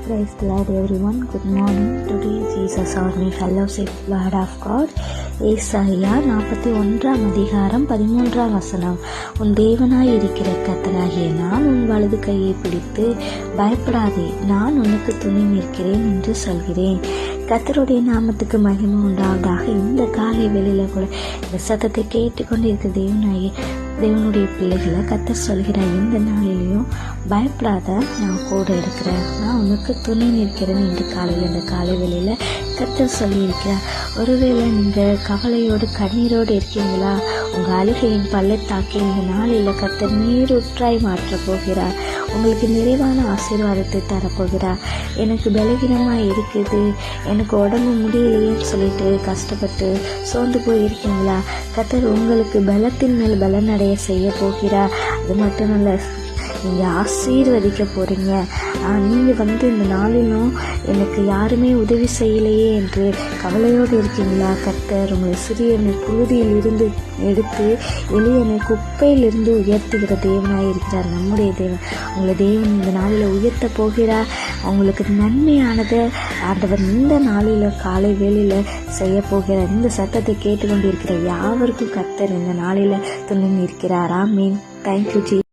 Praise the Lord everyone. Good morning. Today Jesus or me fellowship word of God. ஏசாயா 41:13 உன் தேவனாய் இருக்கிற கர்த்தராகிய நான் உன் வலது கையை பிடித்து பயப்படாதே, நான் உனக்கு துணை நிற்கிறேன் என்று சொல்கிறேன். கர்த்தருடைய நாமத்துக்கு மகிமை உண்டாவதாக. இந்த காலை வேளையில கூட இந்த சத்தத்தை கேட்டுக்கொண்டு இருக்கிற தேவனுடைய பிள்ளைகளை கர்த்தர் சொல்கிறார், இந்த நாளிலையும் பயப்படாத, நான் கூட இருக்கிறேன், நான் உனக்கு துணை நிற்கிறேன் என்று காலையில் இந்த காலை வேளையில கர்த்தர் சொல்லியிருக்கிறார். ஒருவேளை நீங்கள் கவலையோடு கண்ணீரோடு இருக்கீங்களா? உங்கள் அழுகையின் பள்ளத்தாக்கி இந்த நாளில் கர்த்தர் நீரூற்றாய் மாற்றப் போகிறார். உங்களுக்கு நிறைவான ஆசீர்வாதத்தை தரப்போகிறார். எனக்கு பலவீனமாக இருக்குது, எனக்கு உடம்பு முடியலையேன்னு சொல்லிட்டு கஷ்டப்பட்டு சோர்ந்து போயிருக்கீங்களா? கர்த்தர் உங்களுக்கு பலத்தின் மேல் பலனடைய செய்ய போகிறார். அது மட்டும் இல்லை, நீங்கள் ஆசீர்வதிக்க போகிறீங்க. நீங்கள் இந்த நாளிலும் எனக்கு யாருமே உதவி செய்யலையே என்று கவலையோடு இருக்கீங்களா? கர்த்தர் உங்களை சிறியனை புழுதியில் இருந்து எடுத்து எளியனை குப்பையிலிருந்து உயர்த்துகிற தேவனாக இருக்கிறார். நம்முடைய தேவன் உங்களை தேவன் இந்த நாளில் உயர்த்த போகிறார். உங்களுக்கு நன்மையானதை ஆண்டவர் இந்த நாளில் காலை வேளையில் செய்ய போகிறார். இந்த சத்தத்தை கேட்டுக்கொண்டிருக்கிற யாவருக்கும் கர்த்தர் இந்த நாளில் துணை நிற்கிறார். ஆமீன். Thank you G.